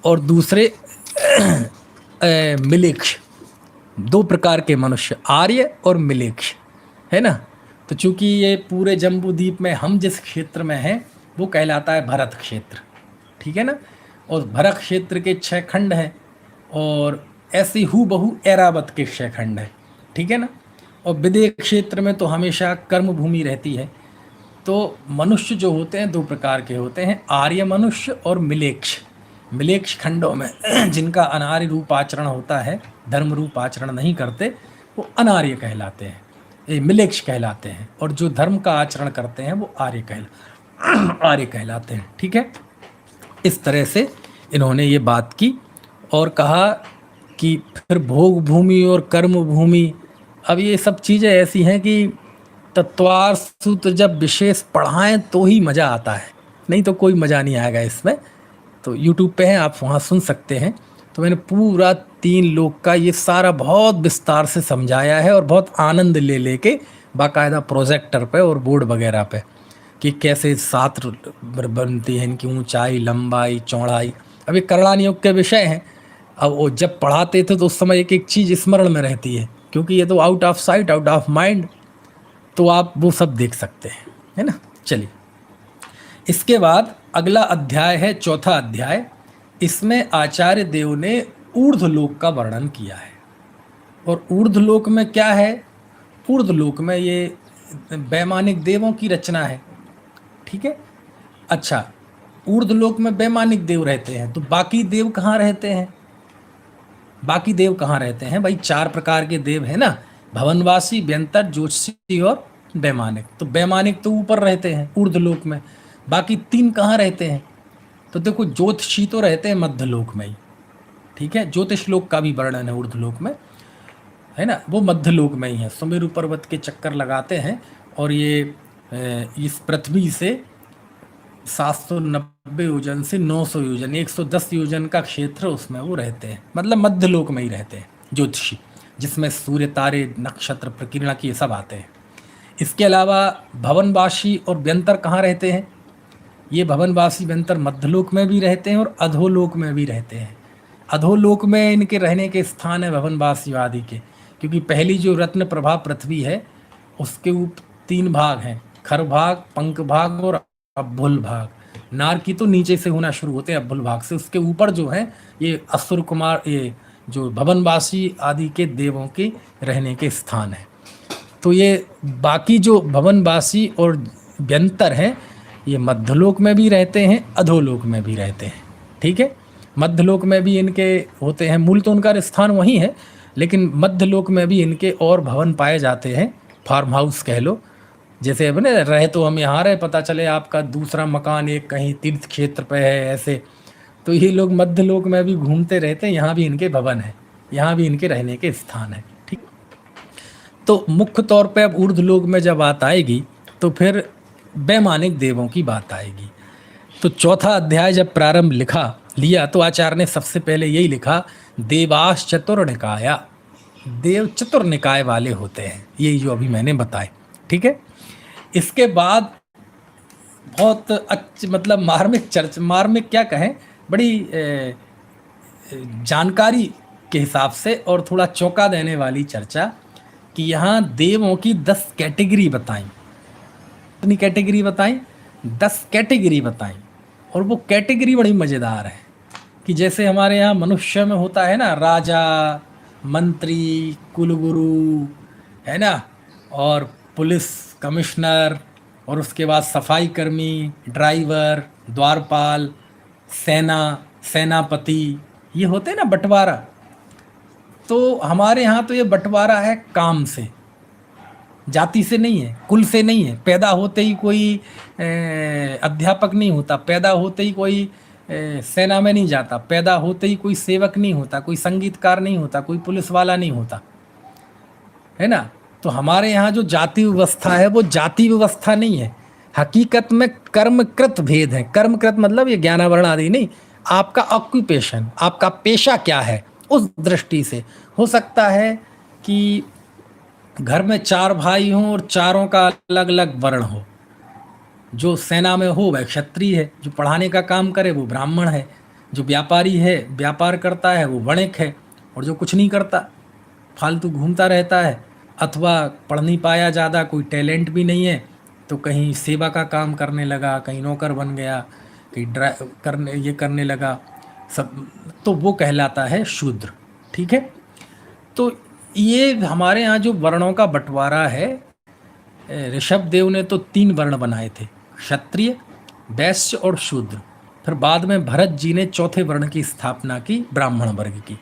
[SPEAKER 1] और दूसरे मिलेक्ष। दो प्रकार के मनुष्य, आर्य और मिलेक्ष, है ना। तो चूंकि ये पूरे जम्बूद्वीप में हम जिस क्षेत्र में हैं वो कहलाता है भरत क्षेत्र, ठीक है ना। और भरत क्षेत्र के 6 खंड हैं और ऐसे हूबहू ऐरावत के 6 खंड हैं, ठीक है ना। और विदेह क्षेत्र में तो हमेशा कर्म भूमि रहती है। तो मनुष्य जो होते हैं 2 प्रकार के होते हैं, आर्य मनुष्य और मिलेक्ष। मिलेक्ष खंडों में जिनका अनार्य रूप आचरण होता है, धर्म रूप आचरण नहीं करते, वो अनार्य कहलाते हैं, ये मिलेक्ष कहलाते हैं। और जो धर्म का आचरण करते हैं वो आर्य कहलाते हैं, ठीक है। इस तरह से इन्होंने ये बात की और कहा कि फिर भोग भूमि और कर्म भूमि, अब ये सब चीज़ें ऐसी हैं कि तत्वार सूत्र जब विशेष पढ़ाएं तो ही मज़ा आता है, नहीं तो कोई मज़ा नहीं आएगा इसमें। तो YouTube पे हैं, आप वहाँ सुन सकते हैं। तो मैंने पूरा 3 लोक का ये सारा बहुत विस्तार से समझाया है और बहुत आनंद ले लेके बाकायदा प्रोजेक्टर पे और बोर्ड वगैरह पे, कि कैसे 7 बनती है, इनकी ऊंचाई, लंबाई, चौड़ाई। अब ये करणान योग के विषय हैं। अब वो जब पढ़ाते थे तो उस समय एक एक चीज़ स्मरण में रहती है, क्योंकि ये तो out of sight out of mind, तो आप वो सब देख सकते हैं, है ना। चलिए, इसके बाद अगला अध्याय है 4था अध्याय। इसमें आचार्य देव ने ऊर्ध्वलोक का वर्णन किया है। और ऊर्ध्वलोक में क्या है? ऊर्ध्वलोक में ये वैमानिक देवों की रचना है, ठीक है। अच्छा, ऊर्ध्वलोक में वैमानिक देव रहते हैं, तो बाकी देव कहाँ रहते हैं? बाकी देव कहाँ रहते हैं भाई? 4 प्रकार के देव है ना, भवनवासी, व्यंतर, ज्योतिषी और वैमानिक। तो वैमानिक तो ऊपर रहते हैं ऊर्ध्वलोक में, बाकी 3 कहाँ रहते हैं? तो देखो, ज्योतिषी तो रहते हैं मध्यलोक में ही, ठीक है। ज्योतिष लोक का भी वर्णन है ऊर्ध्वलोक में, है ना, वो मध्यलोक में ही है। सुमेरु पर्वत के चक्कर लगाते हैं और ये इस पृथ्वी से 790 योजन से 900 योजन, 110 योजन का क्षेत्र उसमें वो रहते हैं, मतलब मध्यलोक में ही रहते हैं ज्योतिषी, जिसमें सूर्य, तारे, नक्षत्र, प्रकीर्णक ये सब आते हैं। इसके अलावा भवनवासी और व्यंतर कहाँ रहते हैं? ये भवनवासी व्यंतर मध्यलोक में भी रहते हैं और अधोलोक में भी रहते हैं। अधोलोक में इनके रहने के स्थान है भवनवासी आदि के, क्योंकि पहली जो रत्न प्रभा पृथ्वी है उसके ऊपर 3 भाग हैं, खर भाग, पंख भाग और अभ्युल भाग। नार की तो नीचे से होना शुरू होते हैं अभ्युल भाग से, उसके ऊपर जो है ये असुर कुमार, ये जो भवनवासी आदि के देवों के रहने के स्थान है। तो ये बाकी जो भवनवासी और व्यंतर हैं ये मध्यलोक में भी रहते हैं, अधोलोक में भी रहते हैं, ठीक है। मध्यलोक में भी इनके होते हैं, मूल तो उनका स्थान वहीं है, लेकिन मध्यलोक में भी इनके और भवन पाए जाते हैं, फार्म हाउस कह लो। जैसे अब ना रहे तो हम यहाँ रहे, पता चले आपका दूसरा मकान एक कहीं तीर्थ क्षेत्र पे है ऐसे, तो ये लोग मध्यलोक में भी घूमते रहते हैं, यहाँ भी इनके भवन है, यहाँ भी इनके रहने के स्थान है, ठीक। तो मुख्य तौर पे अब ऊर्ध्वलोक में जब बात आएगी तो फिर वैमानिक देवों की बात आएगी। तो 4था अध्याय जब प्रारंभ लिया तो आचार्य ने सबसे पहले यही लिखा, देवास चतुर्निकाया। देव चतुर्निकाय वाले होते हैं, यही जो अभी मैंने बताए, ठीक है। इसके बाद बहुत मतलब मार्मिक क्या कहें, बड़ी जानकारी के हिसाब से और थोड़ा चौंका देने वाली चर्चा, कि यहाँ देवों की 10 कैटेगरी बताई। कितनी कैटेगरी बताई? 10 कैटेगरी बताई। और वो कैटेगरी बड़ी मज़ेदार है, कि जैसे हमारे यहाँ मनुष्य में होता है ना, राजा, मंत्री, कुलगुरु, है ना, और पुलिस कमिश्नर, और उसके बाद सफाई कर्मी, ड्राइवर, द्वारपाल, सेनापति, ये होते हैं ना बंटवारा। तो हमारे यहाँ तो ये बंटवारा है काम से, जाति से नहीं है, कुल से नहीं है। पैदा होते ही कोई अध्यापक नहीं होता, पैदा होते ही कोई सेना में नहीं जाता, पैदा होते ही कोई सेवक नहीं होता, कोई संगीतकार नहीं होता, कोई पुलिस वाला नहीं होता, है ना। तो हमारे यहाँ जो जाति व्यवस्था है वो जाति व्यवस्था नहीं है, हकीकत में कर्मकृत भेद है। कर्मकृत मतलब ये ज्ञानावरण आदि नहीं, आपका ऑक्यूपेशन, आपका पेशा क्या है, उस दृष्टि से हो सकता है कि घर में 4 भाई हों और चारों का अलग अलग वर्ण हो। जो सेना में हो वह क्षत्रिय है, जो पढ़ाने का काम करे वो ब्राह्मण है, जो व्यापारी है व्यापार करता है वो वणिक है, और जो कुछ नहीं करता फालतू घूमता रहता है अथवा पढ़ नहीं पाया ज़्यादा, कोई टैलेंट भी नहीं है, तो कहीं सेवा का काम करने लगा, कहीं नौकर बन गया, कहीं ये करने लगा सब, तो वो कहलाता है शूद्र। ठीक है, तो ये हमारे यहाँ जो वर्णों का बंटवारा है, ऋषभ देव ने तो 3 वर्ण बनाए थे, क्षत्रिय, वैश्य और शूद्र। फिर बाद में भरत जी ने चौथे वर्ण की स्थापना की, ब्राह्मण वर्ग की।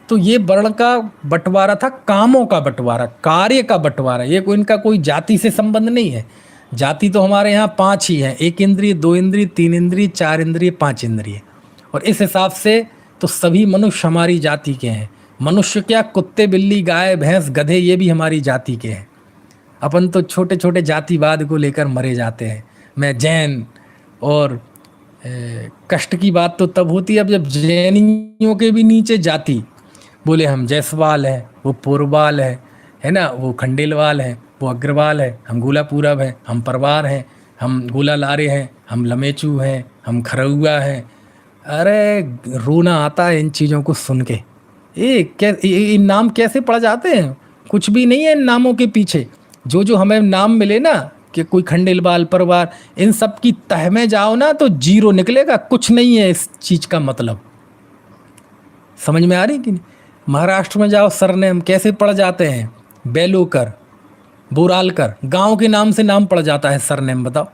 [SPEAKER 1] तो ये वर्ण का बंटवारा था, कामों का बंटवारा, कार्य का बंटवारा। ये कोई इनका कोई जाति से संबंध नहीं है। जाति तो हमारे यहाँ 5 ही हैं, 1 इंद्रिय, 2 इंद्रिय, 3 इंद्रिय, 4 इंद्रिय, 5 इंद्रिय। और इस हिसाब से तो सभी मनुष्य हमारी जाति के हैं। मनुष्य क्या, कुत्ते, बिल्ली, गाय, भैंस, गधे, ये भी हमारी जाति के हैं। अपन तो छोटे छोटे जातिवाद को लेकर मरे जाते हैं। मैं जैन, और कष्ट की बात तो तब होती है अब जब जैनियों के भी नीचे जाति बोले, हम जायसवाल है, वो पोरवाल है ना, वो खंडेलवाल है, वो अग्रवाल है, हम गोला पूरब हैं, हम परवार हैं, हम गोला लारे हैं, हम लमेचू हैं, हम खरौआ हैं। अरे रोना आता है इन चीज़ों को सुन के। ये नाम कैसे पड़ जाते हैं? कुछ भी नहीं है इन नामों के पीछे। जो हमें नाम मिले ना, कि कोई खंडेलवाल, परवार, इन सब की तह में जाओ ना तो 0 निकलेगा, कुछ नहीं है इस चीज़ का मतलब। समझ में आ रही कि नहीं? महाराष्ट्र में जाओ, सरनेम कैसे पड़ जाते हैं, बेलोकर, बोरालकर, गांव के नाम से नाम पड़ जाता है सरनेम, बताओ।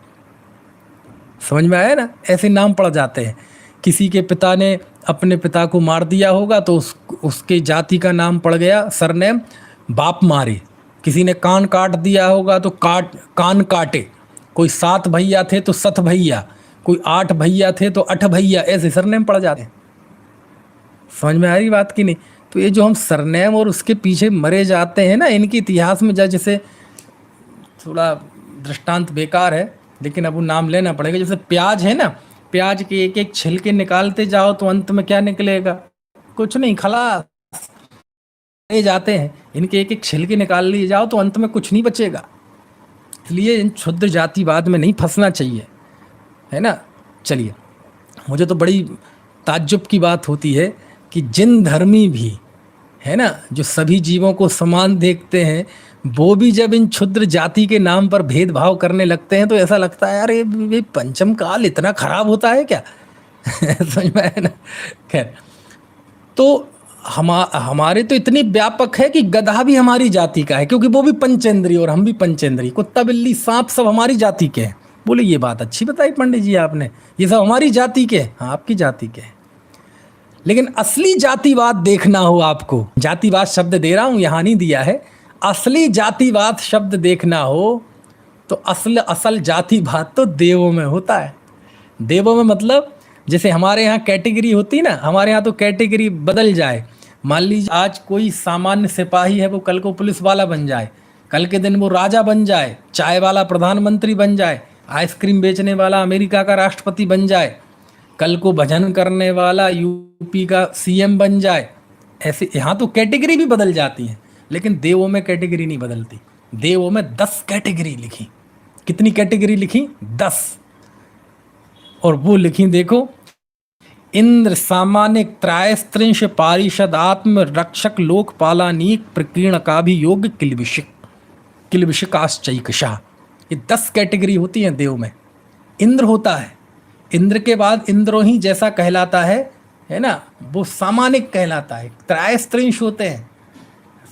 [SPEAKER 1] समझ में आया ना? ऐसे नाम पड़ जाते हैं। किसी के पिता ने अपने पिता को मार दिया होगा तो उसके जाति का नाम पड़ गया सरनेम बाप मारे। किसी ने कान काट दिया होगा तो कान काटे। कोई 7 भैया थे तो 7 भैया, कोई 8 भैया थे तो 8 भैया, ऐसे सरनेम पड़ जाते हैं। समझ में आ रही बात की नहीं? तो ये जो हम सरनेम और उसके पीछे मरे जाते हैं ना, इनके इतिहास में जैसे थोड़ा दृष्टांत बेकार है लेकिन अब वो नाम लेना पड़ेगा। जैसे प्याज है ना, प्याज के एक एक छिलके निकालते जाओ तो अंत में क्या निकलेगा? कुछ नहीं, खलास जाते हैं। इनके एक एक छिलके निकाल लिए जाओ तो अंत में कुछ नहीं बचेगा। इसलिए इन क्षुद्र जातिवाद में नहीं फंसना चाहिए, है ना। चलिए, मुझे तो बड़ी ताज्जुब की बात होती है कि जिन धर्मी भी है ना, जो सभी जीवों को समान देखते हैं, वो भी जब इन क्षुद्र जाति के नाम पर भेदभाव करने लगते हैं तो ऐसा लगता है यार ये पंचम काल इतना खराब होता है क्या? समझ में आया ना। खैर, तो हमारे तो इतनी व्यापक है कि गधा भी हमारी जाति का है, क्योंकि वो भी पंचेंद्रिय और हम भी पंचेंद्रिय। कुत्ता, बिल्ली, सांप सब हमारी जाति के हैं। बोले ये बात अच्छी बताई पंडित जी आपने, ये सब हमारी जाति के हैं। हाँ, आपकी जाति के हैं। लेकिन असली जातिवाद देखना हो आपको, जातिवाद शब्द दे रहा हूँ, यहाँ नहीं दिया है, असली जातिवाद शब्द देखना हो तो असल जातिवाद तो देवों में होता है। देवों में मतलब जैसे हमारे यहाँ कैटेगरी होती ना, हमारे यहाँ तो कैटेगरी बदल जाए। मान लीजिए आज कोई सामान्य सिपाही है, वो कल को पुलिस वाला बन जाए, कल के दिन वो राजा बन जाए, चाय वाला प्रधानमंत्री बन जाए, आइसक्रीम बेचने वाला अमेरिका का राष्ट्रपति बन जाए, कल को भजन करने वाला यूपी का सीएम बन जाए। ऐसे यहाँ तो कैटेगरी भी बदल जाती हैं, लेकिन देवों में कैटेगरी नहीं बदलती। देवों में 10 कैटेगरी लिखी। कितनी कैटेगरी लिखी? 10। और वो लिखी देखो, इंद्र सामान्य त्रयस्त्रिंश पारिषद आत्म रक्षक लोकपालानीक प्रकीर्ण का भी योग किलविशिकाश्चैकशा। ये 10 कैटेगरी होती हैं देव में। इंद्र होता है, इंद्र के बाद इंद्रोही जैसा कहलाता है ना, वो सामान्य कहलाता है। त्रयस्त्रिंश होते हैं,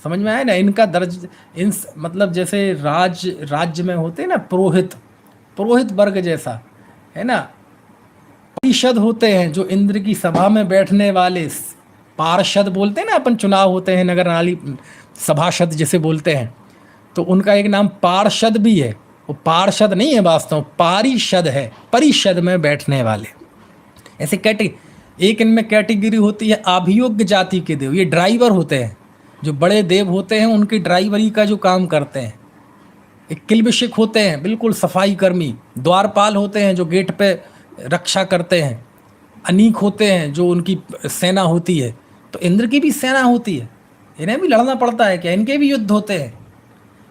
[SPEAKER 1] समझ में आया ना। इनका दर्ज इन मतलब जैसे राज्य में होते हैं ना पुरोहित वर्ग जैसा, है ना। पार्षद होते हैं जो इंद्र की सभा में बैठने वाले, पार्षद बोलते हैं ना, अपन चुनाव होते हैं नगर नाली सभासद जिसे बोलते हैं, तो उनका एक नाम पार्षद भी है। वो पार्षद नहीं है वास्तव, पारिषद है, परिषद में बैठने वाले। ऐसे एक इनमें कैटेगरी होती है अभियोग्य जाति के देव। ये ड्राइवर होते हैं, जो बड़े देव होते हैं उनकी ड्राइवरी का जो काम करते हैं। एक किलबिशिक होते हैं, बिल्कुल सफाई कर्मी। द्वारपाल होते हैं जो गेट पे रक्षा करते हैं। अनीक होते हैं जो उनकी सेना होती है, तो इंद्र की भी सेना होती है, इन्हें भी लड़ना पड़ता है क्या, इनके भी युद्ध होते हैं।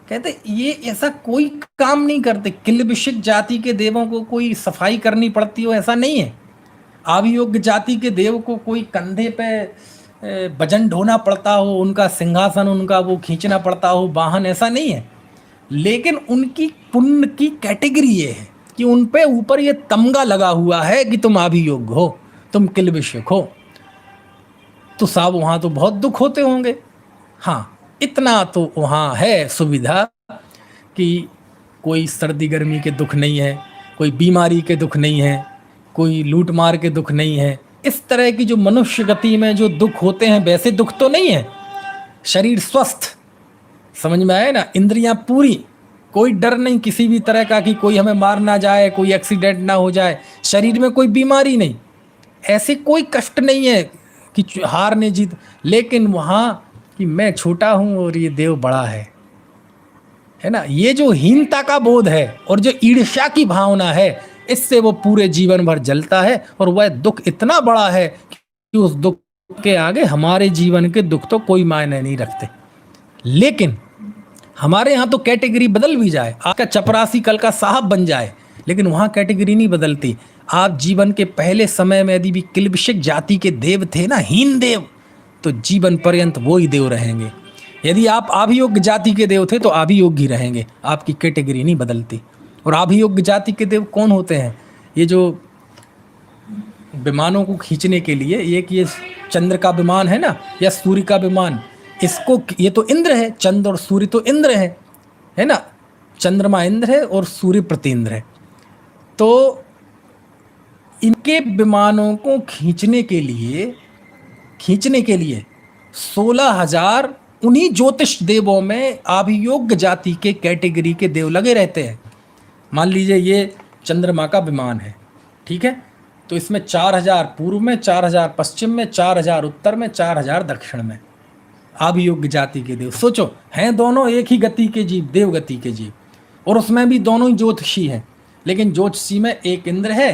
[SPEAKER 1] कहते ये ऐसा कोई काम नहीं करते, किल्बिशिक जाति के देवों को कोई सफाई करनी पड़ती हो ऐसा नहीं है, आभियोग्य जाति के देव को कोई कंधे पे वजन ढोना पड़ता हो, उनका सिंहासन उनका वो खींचना पड़ता हो वाहन, ऐसा नहीं है। लेकिन उनकी पुण्य की कैटेगरी ये है कि उन पे ऊपर ये तमगा लगा हुआ है कि तुम अभियोग्य हो, तुम किल्बिशिक हो। तो साहब वहाँ तो बहुत दुख होते होंगे। हाँ, इतना तो वहाँ है सुविधा कि कोई सर्दी गर्मी के दुख नहीं है, कोई बीमारी के दुख नहीं है, कोई लूट मार के दुख नहीं है। इस तरह की जो मनुष्य गति में जो दुख होते हैं वैसे दुख तो नहीं है। शरीर स्वस्थ, समझ में आए ना, इंद्रियां पूरी, कोई डर नहीं किसी भी तरह का कि कोई हमें मार ना जाए, कोई एक्सीडेंट ना हो जाए, शरीर में कोई बीमारी नहीं, ऐसे कोई कष्ट नहीं है कि हार ने जीत। लेकिन वहाँ कि मैं छोटा हूँ और ये देव बड़ा है ना, ये जो हीनता का बोध है और जो ईर्ष्या की भावना है, इससे वो पूरे जीवन भर जलता है। और वह दुख इतना बड़ा है कि उस दुख के आगे हमारे जीवन के दुख तो कोई मायने नहीं रखते। लेकिन हमारे यहाँ तो कैटेगरी बदल भी जाए, आपका चपरासी कल का साहब बन जाए, लेकिन वहाँ कैटेगरी नहीं बदलती। आप जीवन के पहले समय में यदि भी किल्बिशिक जाति के देव थे ना, हीन देव, तो जीवन पर्यंत वो ही देव रहेंगे। यदि आप आभियोग्य जाति के देव थे तो आभियोग्य ही रहेंगे, आपकी कैटेगरी नहीं बदलती। और आभियोग्य जाति के देव कौन होते हैं? ये जो विमानों को खींचने के लिए, एक ये चंद्र का विमान है ना, या सूर्य का विमान, इसको, ये तो इंद्र है, चंद्र और सूर्य तो इंद्र है ना, चंद्रमा इंद्र है और सूर्य प्रतिइंद्र है। तो इनके विमानों को खींचने के लिए 16,000 उन्हीं ज्योतिष देवों में आभियोग्य जाति के कैटेगरी के देव लगे रहते हैं। मान लीजिए ये चंद्रमा का विमान है, ठीक है, तो इसमें 4,000 पूर्व में, 4,000 पश्चिम में, 4,000 उत्तर में, 4,000 दक्षिण में आभियोग्य जाति के देव। सोचो, हैं दोनों एक ही गति के जीव, देव गति के जीव, और उसमें भी दोनों ही ज्योतिषी हैं। लेकिन ज्योतिषी में एक इंद्र है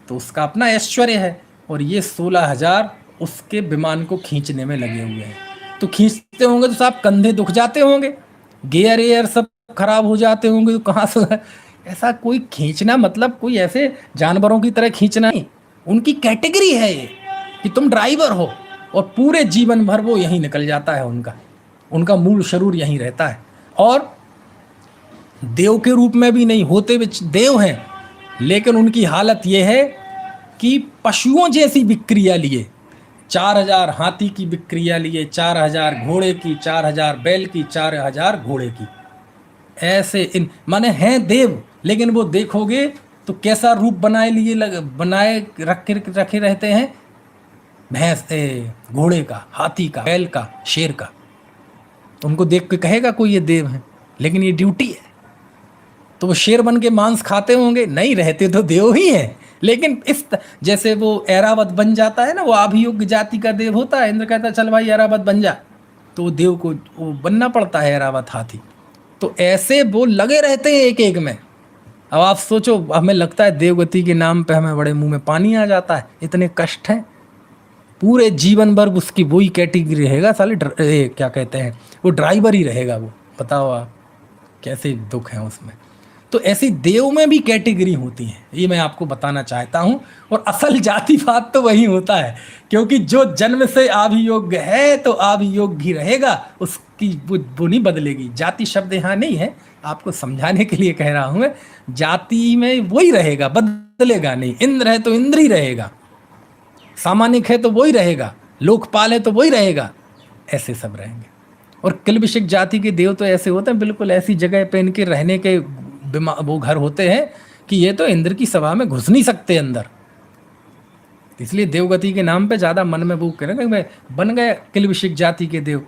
[SPEAKER 1] तो उसका अपना ऐश्वर्य है, और ये 16,000 उसके विमान को खींचने में लगे हुए हैं। तो खींचते होंगे तो साहब कंधे दुख जाते होंगे, गियर एयर सब खराब हो जाते होंगे, तो कहाँ से ऐसा कोई खींचना, मतलब कोई ऐसे जानवरों की तरह खींचना नहीं। उनकी कैटेगरी है ये कि तुम ड्राइवर हो, और पूरे जीवन भर वो यहीं निकल जाता है, उनका मूल शरीर यहीं रहता है। और देव के रूप में भी नहीं होते हुए देव हैं, लेकिन उनकी हालत ये है कि पशुओं जैसी विक्रिया लिए, 4,000 हाथी की विक्रिया लिए, 4,000 घोड़े की, 4,000 बैल की, 4,000 घोड़े की, ऐसे इन माने हैं देव। लेकिन वो देखोगे तो कैसा रूप बनाए रखे रहते हैं, भैंस, घोड़े का, हाथी का, बैल का, शेर का। उनको देख के कहेगा कोई ये देव है, लेकिन ये ड्यूटी है। तो वो शेर बन के मांस खाते होंगे? नहीं, रहते तो देव ही हैं। लेकिन जैसे वो ऐरावत बन जाता है ना, वो आभियोग्य जाति का देव होता है, इंद्र कहता है चल भाई ऐरावत बन जा, तो वो देव को वो बनना पड़ता है ऐरावत हाथी। तो ऐसे वो लगे रहते हैं एक एक में। अब आप सोचो, हमें लगता है देवगति के नाम पे हमें बड़े मुंह में पानी आ जाता है, इतने कष्ट हैं। पूरे जीवन भर उसकी वही कैटेगरी रहेगा, साले क्या कहते हैं, वो ड्राइवर ही रहेगा वो। बताओ आप कैसे दुख है उसमें। तो ऐसी देव में भी कैटेगरी होती है, ये मैं आपको बताना चाहता हूँ। और असल जातिवाद तो वही होता है, क्योंकि जो जन्म से आभियोग्य है तो आभियोग्य ही रहेगा, उसकी वो नहीं बदलेगी। जाति शब्द यहाँ नहीं है, आपको समझाने के लिए कह रहा हूँ मैं। जाति में वही रहेगा, बदलेगा नहीं। इंद्र है तो इंद्र ही रहेगा, सामानिक है तो वही रहेगा, लोकपाल है तो वही रहेगा, ऐसे सब रहेंगे। और किल्बिशिक जाति के देव तो ऐसे होते हैं, बिल्कुल ऐसी जगह पे इनके रहने के वो घर होते हैं कि ये तो इंद्र की सभा में घुस नहीं सकते अंदर। इसलिए देवगति के नाम पे ज़्यादा मन में वो करेंगे, मैं बन गए किल्बिशिक जाति के देव,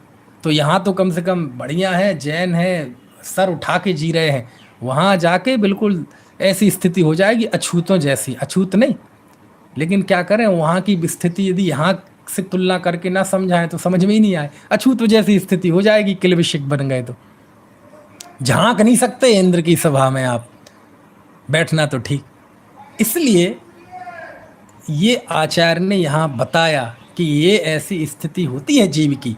[SPEAKER 1] तो यहाँ तो कम से कम बढ़िया है, जैन है, सर उठा के जी रहे हैं। वहाँ जाके बिल्कुल ऐसी स्थिति हो जाएगी अछूतों जैसी, अछूत नहीं, लेकिन क्या करें, वहाँ की स्थिति यदि यहाँ से तुलना करके ना समझाएं तो समझ में ही नहीं आए। अछूत जैसी स्थिति हो जाएगी, किल्बिशिक बन गए तो झांक नहीं सकते इंद्र की सभा में आप, बैठना तो ठीक। इसलिए ये आचार्य ने यहाँ बताया कि ये ऐसी स्थिति होती है जीव की,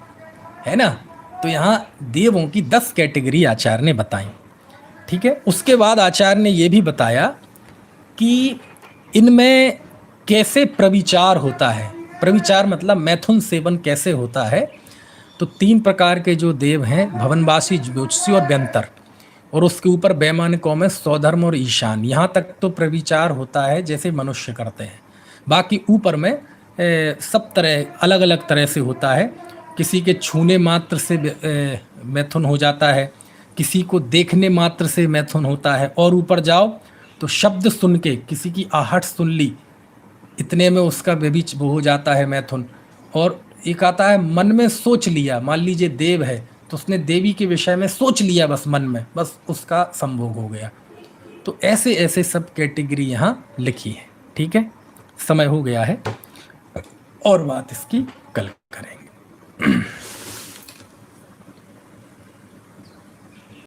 [SPEAKER 1] है ना। तो यहाँ देवों की 10 कैटेगरी आचार्य ने बताई, ठीक है। उसके बाद आचार्य ने ये भी बताया कि इनमें कैसे प्रविचार होता है। प्रविचार मतलब मैथुन सेवन कैसे होता है। तो 3 प्रकार के जो देव हैं, भवनवासी, ज्योतिषी और व्यंतर, और उसके ऊपर वैमानिकों में सौधर्म और ईशान। यहाँ तक तो प्रविचार होता है जैसे मनुष्य करते हैं। बाकी ऊपर में सब तरह अलग अलग तरह से होता है। किसी के छूने मात्र से मैथुन हो जाता है, किसी को देखने मात्र से मैथुन होता है, और ऊपर जाओ तो शब्द सुन के, किसी की आहट सुन ली, इतने में उसका व्यभिच वो हो जाता है मैथुन। और एक आता है मन में सोच लिया, मान लीजिए देव है तो उसने देवी के विषय में सोच लिया बस मन में, बस उसका संभोग हो गया। तो ऐसे ऐसे सब कैटेगरी यहाँ लिखी है, ठीक है। समय हो गया है और बात इसकी कल करेंगे।